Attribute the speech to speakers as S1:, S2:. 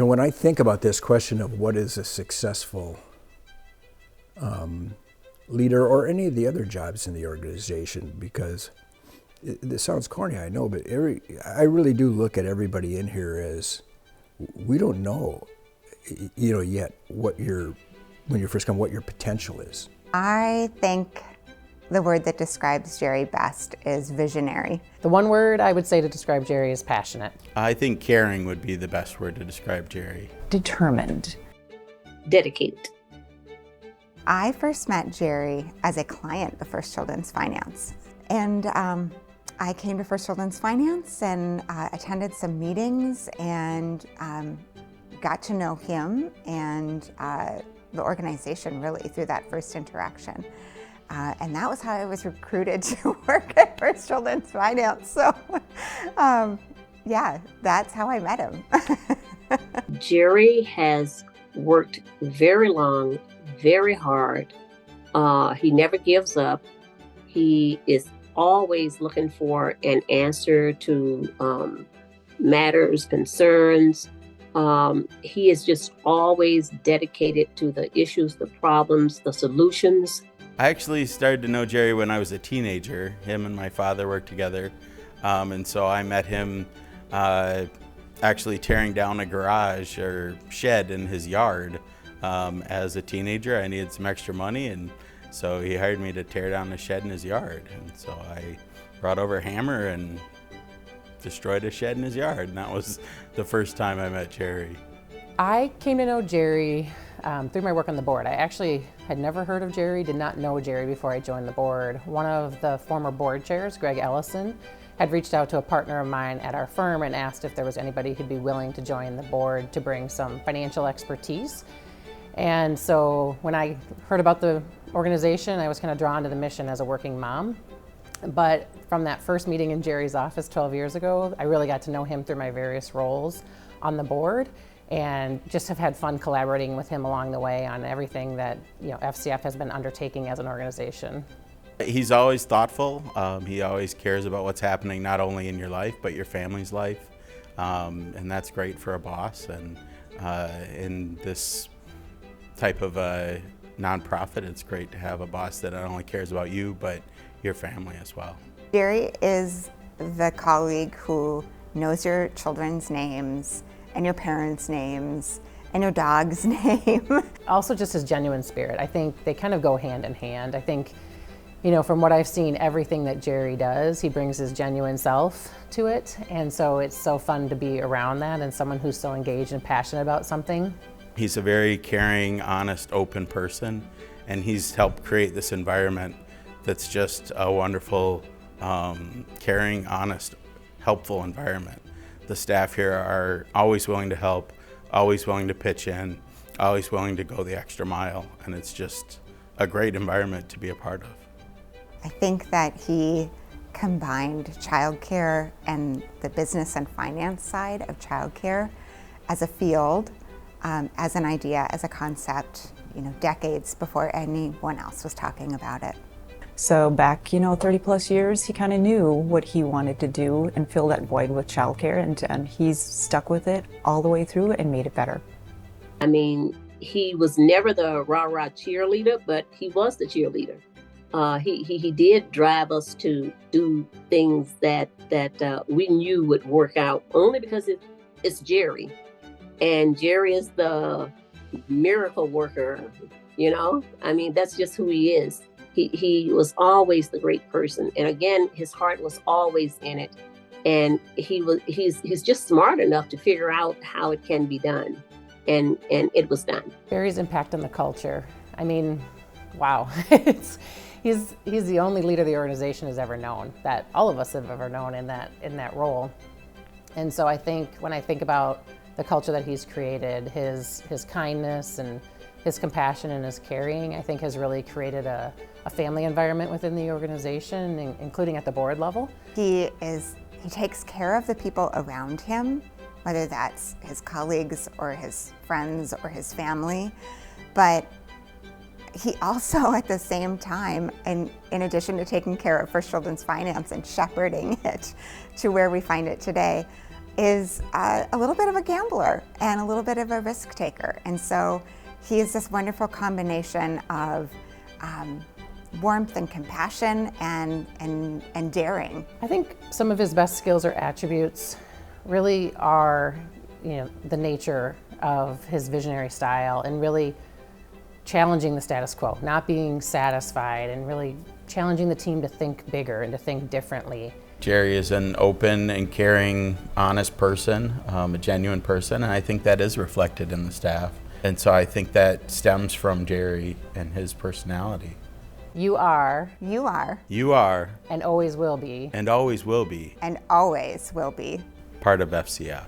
S1: When I think about this question of what is a successful leader or any of the other jobs in the organization, because this sounds corny, I know, but I really do look at everybody in here as we don't know, yet when you first come, what your potential is.
S2: I think the word that describes Jerry best is visionary.
S3: The one word I would say to describe Jerry is passionate.
S4: I think caring would be the best word to describe Jerry.
S5: Determined.
S6: Dedicated.
S2: I first met Jerry as a client of First Children's Finance. And I came to First Children's Finance and attended some meetings and got to know him and the organization really through that first interaction. And that was how I was recruited to work at First Children's Finance. So yeah, that's how I met him.
S6: Jerry has worked very long, very hard. He never gives up. He is always looking for an answer to matters, concerns. He is just always dedicated to the issues, the problems, the solutions.
S4: I actually started to know Jerry when I was a teenager. Him and my father worked together. And so I met him actually tearing down a garage or shed in his yard. As a teenager, I needed some extra money, and so he hired me to tear down the shed in his yard. And so I brought over a hammer and destroyed a shed in his yard, and that was the first time I met Jerry.
S3: I came to know Jerry through my work on the board. I actually had never heard of Jerry, did not know Jerry before I joined the board. One of the former board chairs, Greg Ellison, had reached out to a partner of mine at our firm and asked if there was anybody who'd be willing to join the board to bring some financial expertise. And so when I heard about the organization, I was kind of drawn to the mission as a working mom. But from that first meeting in Jerry's office 12 years ago, I really got to know him through my various roles on the board and just have had fun collaborating with him along the way on everything that FCF has been undertaking as an organization.
S4: He's always thoughtful. He always cares about what's happening not only in your life, but your family's life. And that's great for a boss. And in this type of a nonprofit, it's great to have a boss that not only cares about you, but your family as well.
S2: Jerry is the colleague who knows your children's names and your parents' names and your dog's name.
S3: Also just his genuine spirit. I think they kind of go hand in hand. I think, from what I've seen, everything that Jerry does, he brings his genuine self to it. And so it's so fun to be around that and someone who's so engaged and passionate about something.
S4: He's a very caring, honest, open person, and he's helped create this environment that's just a wonderful, caring, honest, helpful environment. The staff here are always willing to help, always willing to pitch in, always willing to go the extra mile, and it's just a great environment to be a part of.
S2: I think that he combined childcare and the business and finance side of childcare as a field, as an idea, as a concept, decades before anyone else was talking about it.
S5: So back, 30 plus years, he kind of knew what he wanted to do and fill that void with childcare, and he's stuck with it all the way through and made it better.
S6: I mean, he was never the rah-rah cheerleader, but he was the cheerleader. He did drive us to do things that we knew would work out, only because it's Jerry. And Jerry is the miracle worker, I mean, that's just who he is. He was always the great person. And again, his heart was always in it. And he's just smart enough to figure out how it can be done. And it was done.
S3: Jerry's impact on the culture. I mean, wow. He's the only leader the organization has ever known, that all of us have ever known in that role. And so I think when I think about the culture that he's created, his kindness and his compassion and his caring, I think has really created a family environment within the organization, including at the board level.
S2: He takes care of the people around him, whether that's his colleagues or his friends or his family, but he also, at the same time, and in addition to taking care of First Children's Finance and shepherding it to where we find it today, is a little bit of a gambler and a little bit of a risk taker. And so he is this wonderful combination of warmth and compassion and daring.
S3: I think some of his best skills or attributes really are, the nature of his visionary style and really challenging the status quo, not being satisfied, and really challenging the team to think bigger and to think differently.
S4: Jerry is an open and caring, honest person, a genuine person, and I think that is reflected in the staff. And so I think that stems from Jerry and his personality.
S3: You are,
S2: You are,
S3: and always will be,
S4: and always will be
S2: and always will be
S4: part of FCF.